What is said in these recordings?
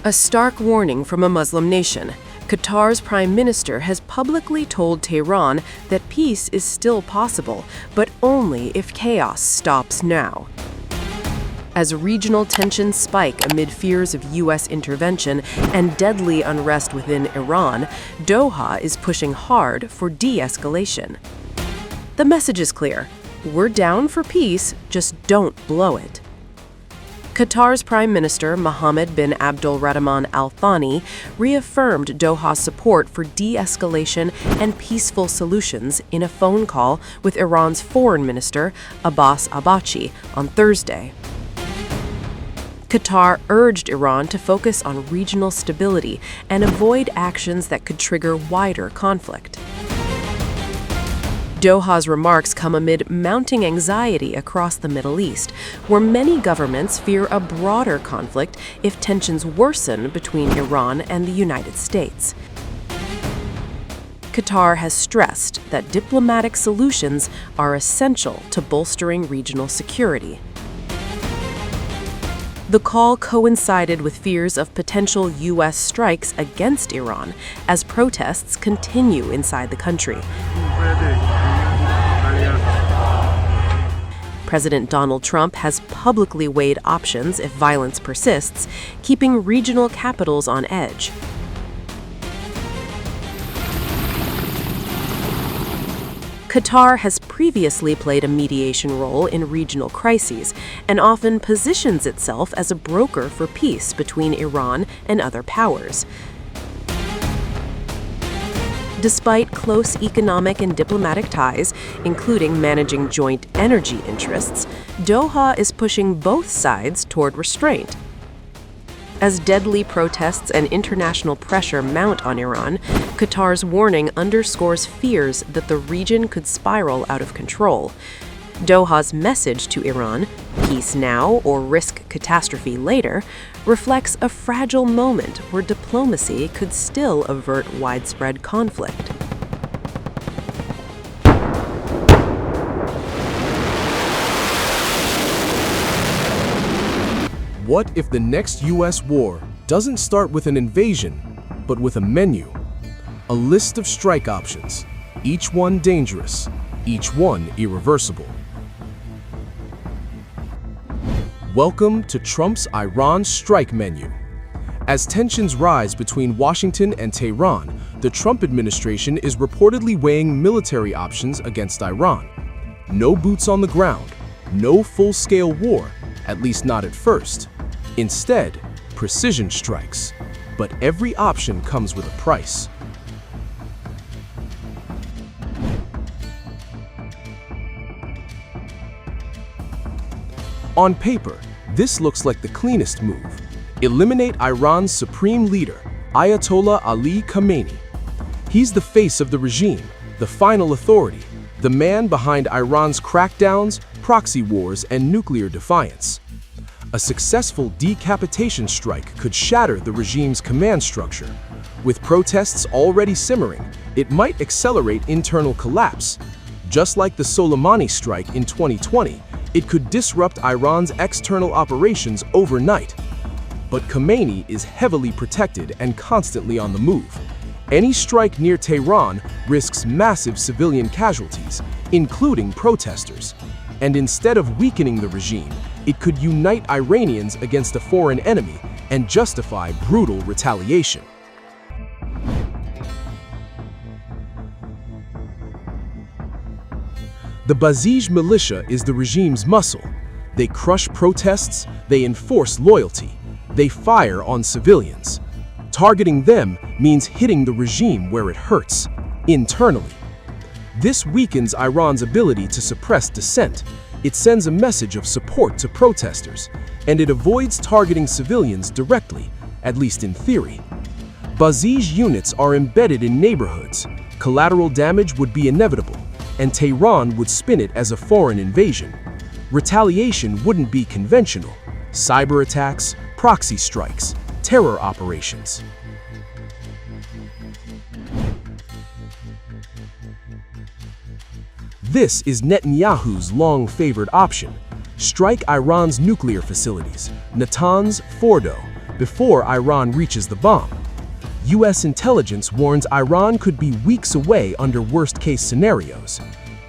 A stark warning from a Muslim nation. Qatar's prime minister has publicly told Tehran that peace is still possible, but only if chaos stops now. As regional tensions spike amid fears of U.S. intervention and deadly unrest within Iran, Doha is pushing hard for de-escalation. The message is clear. We're down for peace, just don't blow it. Qatar's Prime Minister Mohammed bin Abdulrahman Thani reaffirmed Doha's support for de-escalation and peaceful solutions in a phone call with Iran's Foreign Minister Abbas on Thursday. Qatar urged Iran to focus on regional stability and avoid actions that could trigger wider conflict. Doha's remarks come amid mounting anxiety across the Middle East, where many governments fear a broader conflict if tensions worsen between Iran and the United States. Qatar has stressed that diplomatic solutions are essential to bolstering regional security. The call coincided with fears of potential U.S. strikes against Iran as protests continue inside the country. President Donald Trump has publicly weighed options if violence persists, keeping regional capitals on edge. Qatar has previously played a mediation role in regional crises and often positions itself as a broker for peace between Iran and other powers. Despite close economic and diplomatic ties, including managing joint energy interests, Doha is pushing both sides toward restraint. As deadly protests and international pressure mount on Iran, Qatar's warning underscores fears that the region could spiral out of control. Doha's message to Iran, peace now or risk catastrophe later, reflects a fragile moment where diplomacy could still avert widespread conflict. What if the next U.S. war doesn't start with an invasion, but with a menu? A list of strike options, each one dangerous, each one irreversible. Welcome to Trump's Iran strike menu. As tensions rise between Washington and Tehran, the Trump administration is reportedly weighing military options against Iran. No boots on the ground, no full-scale war, at least not at first. Instead, precision strikes. But every option comes with a price. On paper, this looks like the cleanest move. Eliminate Iran's supreme leader, Ayatollah Ali Khamenei. He's the face of the regime, the final authority, the man behind Iran's crackdowns, proxy wars, and nuclear defiance. A successful decapitation strike could shatter the regime's command structure. With protests already simmering, it might accelerate internal collapse. Just like the Soleimani strike in 2020, it could disrupt Iran's external operations overnight. But Khamenei is heavily protected and constantly on the move. Any strike near Tehran risks massive civilian casualties, including protesters. And instead of weakening the regime, it could unite Iranians against a foreign enemy and justify brutal retaliation. The Basij militia is the regime's muscle. They crush protests, they enforce loyalty, they fire on civilians. Targeting them means hitting the regime where it hurts, internally. This weakens Iran's ability to suppress dissent. It sends a message of support to protesters, and it avoids targeting civilians directly, at least in theory. Basij units are embedded in neighborhoods. Collateral damage would be inevitable, and Tehran would spin it as a foreign invasion. Retaliation wouldn't be conventional. Cyber attacks, proxy strikes, terror operations. This is Netanyahu's long-favored option. Strike Iran's nuclear facilities, Natanz, Fordo, before Iran reaches the bomb. US intelligence warns Iran could be weeks away under worst-case scenarios.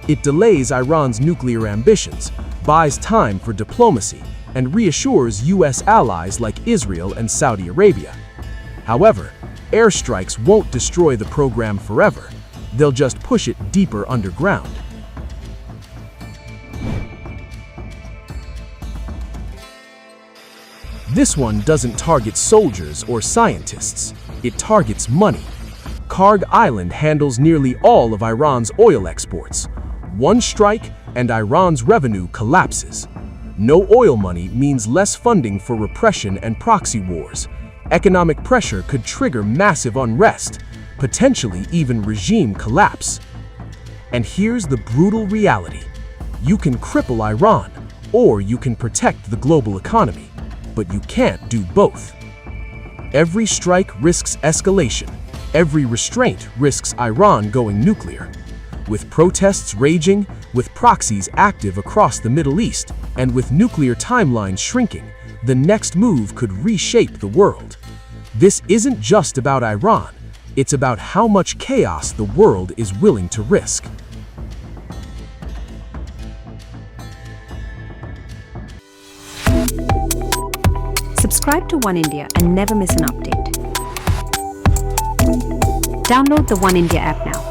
It delays Iran's nuclear ambitions, buys time for diplomacy, and reassures US allies like Israel and Saudi Arabia. However, airstrikes won't destroy the program forever. They'll just push it deeper underground. This one doesn't target soldiers or scientists. It targets money. Karg Island handles nearly all of Iran's oil exports. One strike and Iran's revenue collapses. No oil money means less funding for repression and proxy wars. Economic pressure could trigger massive unrest, potentially even regime collapse. And here's the brutal reality. You can cripple Iran, or you can protect the global economy, but you can't do both. Every strike risks escalation. Every restraint risks Iran going nuclear. With protests raging, with proxies active across the Middle East, and with nuclear timelines shrinking, the next move could reshape the world. This isn't just about Iran, it's about how much chaos the world is willing to risk. Subscribe to One India and never miss an update. Download the One India app now.